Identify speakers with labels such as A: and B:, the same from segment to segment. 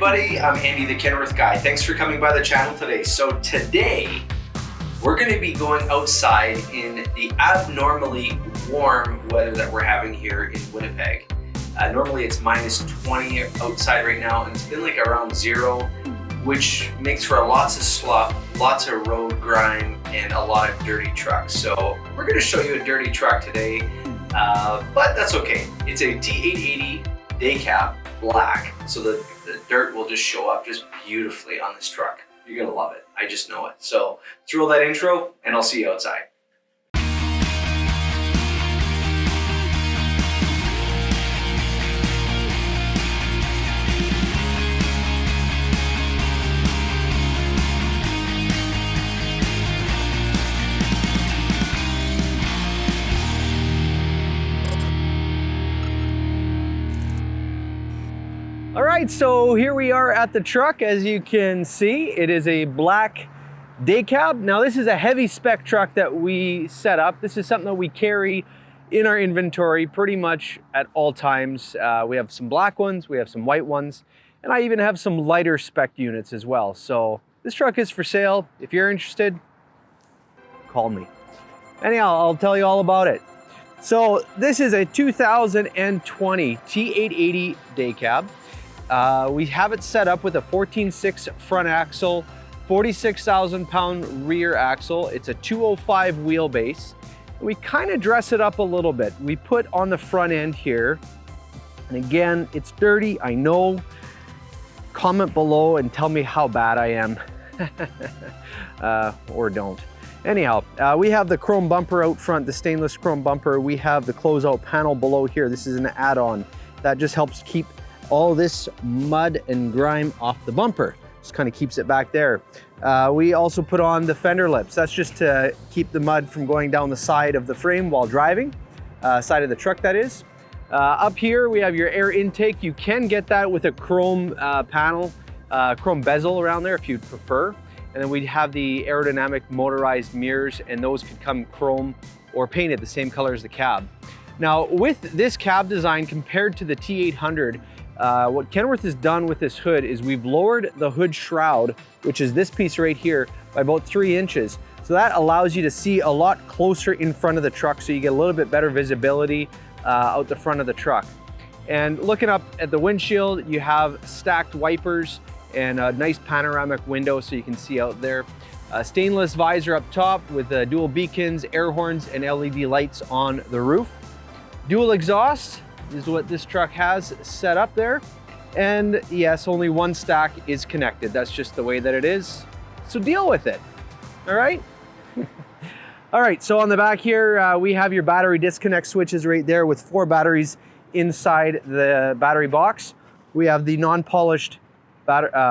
A: everybody, I'm Andy the Kenworth Guy. Thanks for coming by the channel today. So today, we're going to be going outside in the abnormally warm weather that we're having here in Winnipeg. Normally it's minus 20 outside right now, and it's been like around 0, which makes for lots of slop, lots of road grime, and a lot of dirty trucks. So we're going to show you a dirty truck today, but that's okay. It's a T880 Daycab black, so the dirt will just show up just beautifully on this truck. You're gonna love it. I just know it. So let's roll that intro and I'll see you outside.
B: All right, so here we are at the truck. As you can see, it is a black Daycab. Now this is a heavy spec truck that we set up. This is something that we carry in our inventory pretty much at all times. We have some black ones, we have some white ones, and I even have some lighter spec units as well. So this truck is for sale. If you're interested, call me. Anyhow, I'll tell you all about it. So this is a 2020 T880 Daycab. We have it set up with a 14.6 front axle, 46,000 pound rear axle. It's a 205 wheelbase. We kind of dress it up a little bit. We put on the front end here, and again, it's dirty, I know. Comment below and tell me how bad I am, or don't. Anyhow, we have the chrome bumper out front, the stainless chrome bumper. We have the closeout panel below here. This is an add-on that just helps keep all this mud and grime off the bumper. Just kind of keeps it back there. We also put on the fender lips. That's just to keep the mud from going down the side of the frame while driving, side of the truck that is. Up here we have your air intake. You can get that with a chrome panel, chrome bezel around there if you'd prefer. And then we have the aerodynamic motorized mirrors, and those could come chrome or painted the same color as the cab. Now with this cab design compared to the T800, what Kenworth has done with this hood is we've lowered the hood shroud, which is this piece right here, by about 3 inches. So that allows you to see a lot closer in front of the truck, so you get a little bit better visibility out the front of the truck. And looking up at the windshield, you have stacked wipers and a nice panoramic window so you can see out there. Stainless visor up top with dual beacons, air horns, and LED lights on the roof. Dual exhaust is what this truck has set up there. And yes, only one stack is connected. That's just the way that it is. So deal with it, all right? All right, so on the back here, we have your battery disconnect switches right there with 4 batteries inside the battery box. We have the non-polished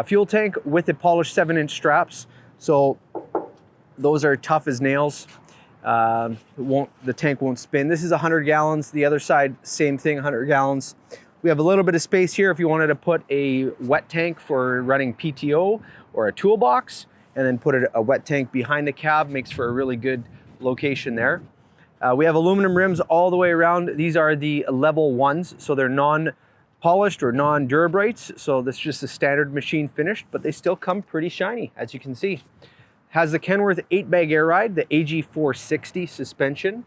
B: fuel tank with the polished 7-inch straps. So those are tough as nails. The tank won't spin. This is 100 gallons. The other side, same thing, 100 gallons. We have a little bit of space here if you wanted to put a wet tank for running PTO or a toolbox, and then put a wet tank behind the cab. Makes for a really good location there. We have aluminum rims all the way around. These are the level 1s, so they're non-polished or non-durabrites. So this is just a standard machine finished, but they still come pretty shiny, as you can see. Has the Kenworth 8-bag air ride, the AG460 suspension.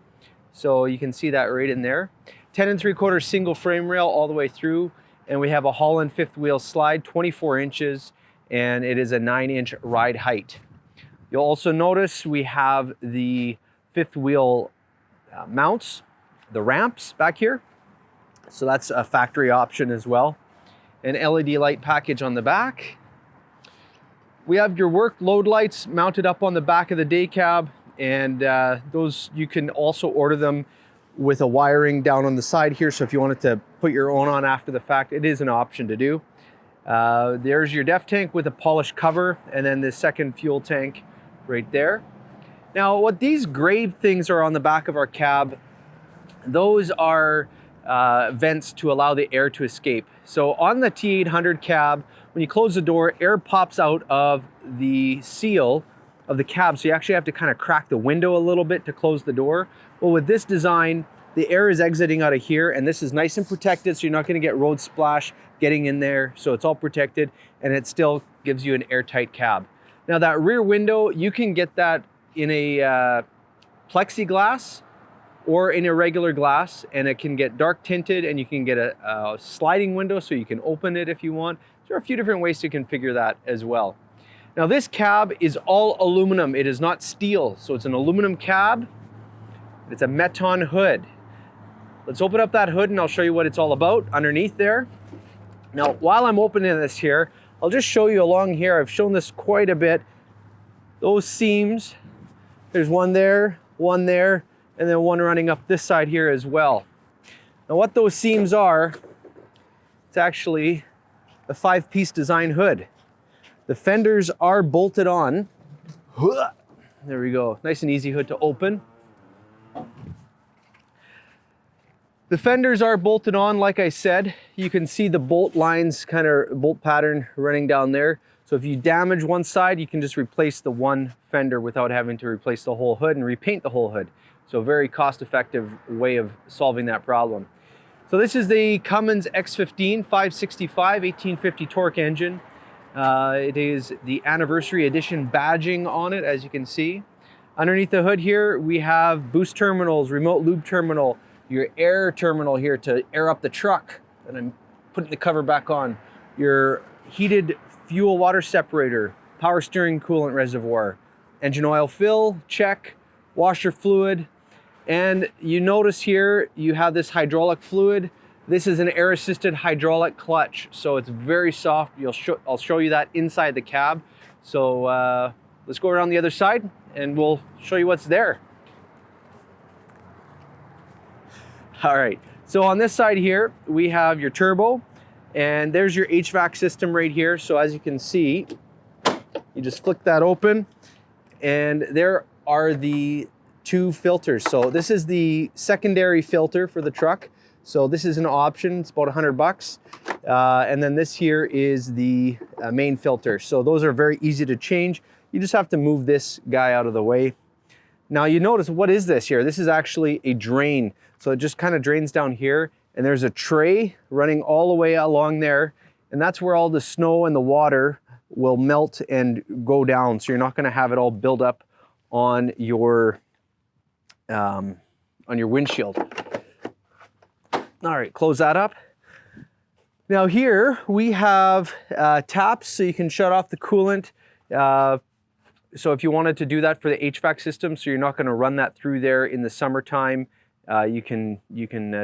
B: So you can see that right in there. 10 3/4 single frame rail all the way through. And we have a Holland 5th wheel slide, 24 inches, and it is a 9-inch ride height. You'll also notice we have the 5th wheel mounts, the ramps back here. So that's a factory option as well. An LED light package on the back. We have your work load lights mounted up on the back of the Daycab, and those you can also order them with a wiring down on the side here. So if you wanted to put your own on after the fact, it is an option to do. There's your def tank with a polished cover, and then the second fuel tank right there. Now what these gray things are on the back of our cab, those are vents to allow the air to escape. So on the T800 cab, when you close the door, air pops out of the seal of the cab, so you actually have to kind of crack the window a little bit to close the door. Well, with this design, the air is exiting out of here, and this is nice and protected, so you're not gonna get road splash getting in there. So it's all protected, and it still gives you an airtight cab. Now that rear window, you can get that in a plexiglass or in a regular glass, and it can get dark tinted, and you can get a sliding window so you can open it if you want. There are a few different ways to configure that as well. Now this cab is all aluminum. It is not steel, so it's an aluminum cab. It's a Meton hood. Let's open up that hood and I'll show you what it's all about underneath there. Now, while I'm opening this here, I'll just show you along here. I've shown this quite a bit. Those seams, there's one there, and then one running up this side here as well. Now what those seams are, it's actually a 5-piece design hood. The fenders are bolted on. There we go, nice and easy hood to open. The fenders are bolted on, like I said. You can see the bolt lines, kind of bolt pattern running down there. So if you damage one side, you can just replace the one fender without having to replace the whole hood and repaint the whole hood. So a very cost-effective way of solving that problem. So this is the Cummins X15 565 1850 torque engine. It is the anniversary edition badging on it, as you can see. Underneath the hood here, we have boost terminals, remote lube terminal, your air terminal here to air up the truck, and I'm putting the cover back on. Your heated fuel water separator, power steering coolant reservoir, engine oil fill, check, washer fluid, and you notice here you have this hydraulic fluid. This is an air-assisted hydraulic clutch, so it's very soft. I'll show you that inside the cab. So let's go around the other side and we'll show you what's there. All right, so on this side here, we have your turbo, and there's your HVAC system right here. So as you can see, you just flick that open, and there are the 2 filters. So this is the secondary filter for the truck. So this is an option, it's about $100. And then this here is the main filter. So those are very easy to change. You just have to move this guy out of the way. Now you notice, what is this here? This is actually a drain. So it just kind of drains down here, and there's a tray running all the way along there, and that's where all the snow and the water will melt and go down. So you're not going to have it all build up on your windshield. All right, close that up. Now here we have taps, so you can shut off the coolant. So if you wanted to do that for the HVAC system, so you're not going to run that through there in the summertime, you can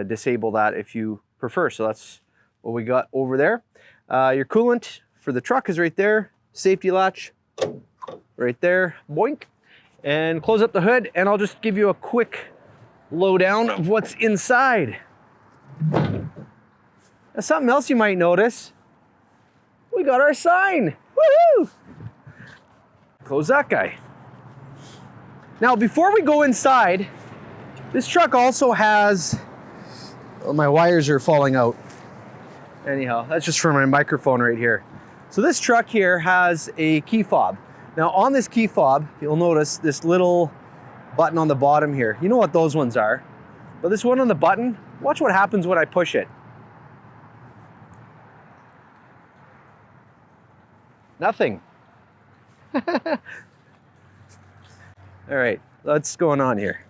B: disable that if you prefer. So that's what we got over there. Your coolant for the truck is right there. Safety latch right there. Boink. And close up the hood, and I'll just give you a quick lowdown of what's inside. Now, something else you might notice. We got our sign. Woohoo! Close that guy. Now, before we go inside, this truck also has, oh, my wires are falling out. Anyhow, that's just for my microphone right here. So this truck here has a key fob. Now on this key fob, you'll notice this little button on the bottom here. You know what those ones are. But this one on the button, watch what happens when I push it. Nothing. All right, what's going on here?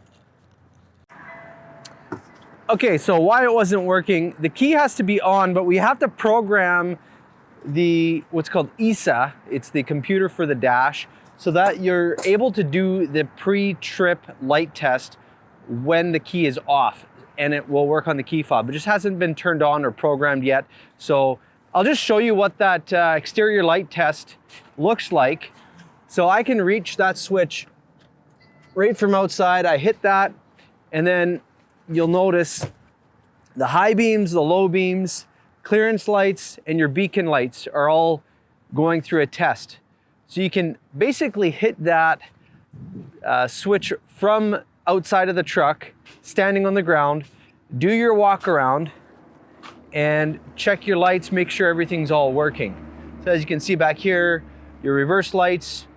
B: Okay, so why it wasn't working, the key has to be on, but we have to program the what's called ESA, it's the computer for the dash, so that you're able to do the pre-trip light test when the key is off, and it will work on the key fob. It just hasn't been turned on or programmed yet. So I'll just show you what that exterior light test looks like. So I can reach that switch right from outside. I hit that, and then you'll notice the high beams, the low beams, clearance lights, and your beacon lights are all going through a test. So you can basically hit that switch from outside of the truck, standing on the ground, do your walk around, and check your lights, make sure everything's all working. So as you can see back here, your reverse lights,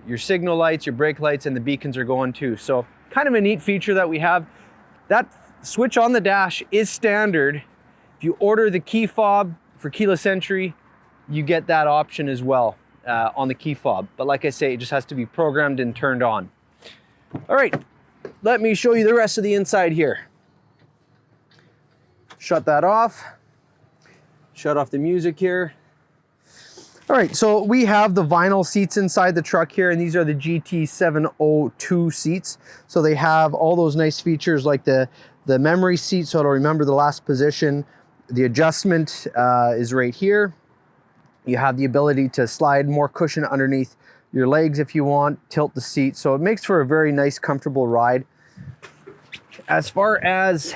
B: your signal lights, your brake lights, and the beacons are going too. So kind of a neat feature that we have. That switch on the dash is standard. If you order the key fob for keyless entry, you get that option as well on the key fob. But like I say, it just has to be programmed and turned on. All right, let me show you the rest of the inside here. Shut that off. Shut off the music here. All right, so we have the vinyl seats inside the truck here, and these are the GT702 seats. So they have all those nice features like the memory seat, so it'll remember the last position. The adjustment is right here. You have the ability to slide more cushion underneath your legs if you want, tilt the seat. So it makes for a very nice, comfortable ride. As far as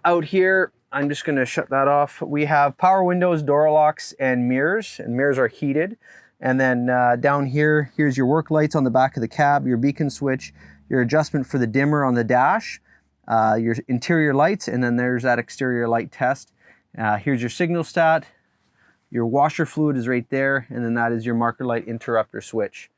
B: out here, I'm just gonna shut that off. We have power windows, door locks, and mirrors are heated. And then down here, here's your work lights on the back of the cab, your beacon switch, your adjustment for the dimmer on the dash, your interior lights, and then there's that exterior light test. Here's your signal stat, your washer fluid is right there, and then that is your marker light interrupter switch.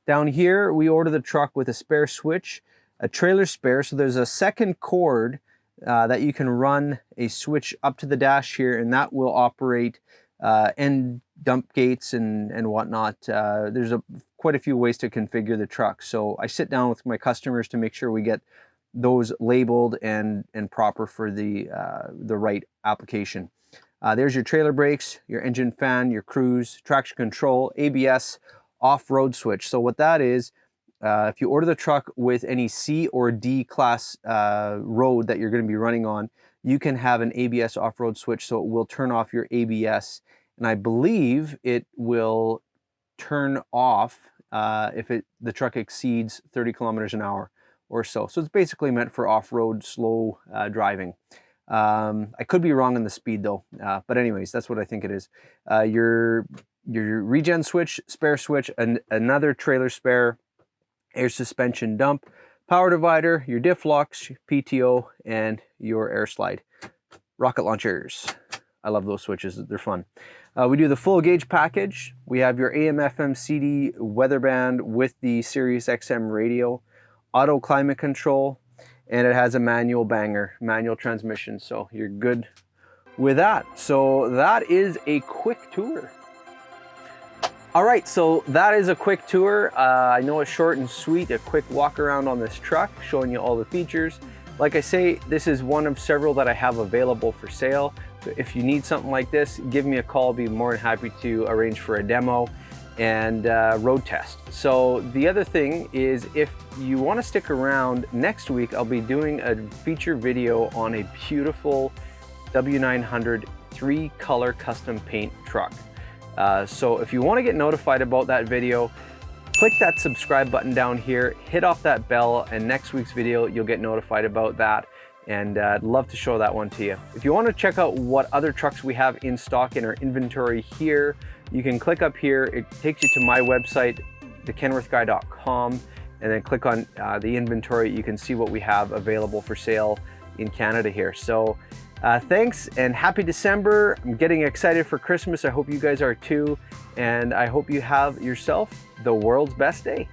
B: Down here, we order the truck with a spare switch, a trailer spare, so there's a second cord that you can run a switch up to the dash here, and that will operate end dump gates and whatnot. There's quite a few ways to configure the truck. So I sit down with my customers to make sure we get those labeled and proper for the right application. There's your trailer brakes, your engine fan, your cruise, traction control, ABS, off-road switch. So what that is, if you order the truck with any C or D class road that you're going to be running on, you can have an ABS off-road switch, so it will turn off your ABS. And I believe it will turn off if the truck exceeds 30 kilometers an hour or so. So it's basically meant for off-road slow driving. I could be wrong on the speed though, but anyways, that's what I think it is. Your regen switch, spare switch, and another trailer spare, air suspension dump, power divider, your diff locks, PTO, and your air slide. Rocket launchers. I love those switches, they're fun. We do the full gauge package. We have your AM, FM, CD weather band with the Sirius XM radio, auto climate control, and it has a manual banger, manual transmission, so you're good with that. So that is a quick tour. All right, so that is a quick tour. I know it's short and sweet, a quick walk around on this truck, showing you all the features. Like I say, this is one of several that I have available for sale. So if you need something like this, give me a call. I'll be more than happy to arrange for a demo and road test. So the other thing is, if you want to stick around, next week I'll be doing a feature video on a beautiful W900 3-color custom paint truck. So if you want to get notified about that video, click that subscribe button down here, hit off that bell, and next week's video you'll get notified about that, and I'd love to show that one to you. If you want to check out what other trucks we have in stock in our inventory here, you can click up here. It takes you to my website, thekenworthguy.com, and then click on the inventory. You can see what we have available for sale in Canada here. So thanks and happy December. I'm getting excited for Christmas. I hope you guys are too. And I hope you have yourself the world's best day.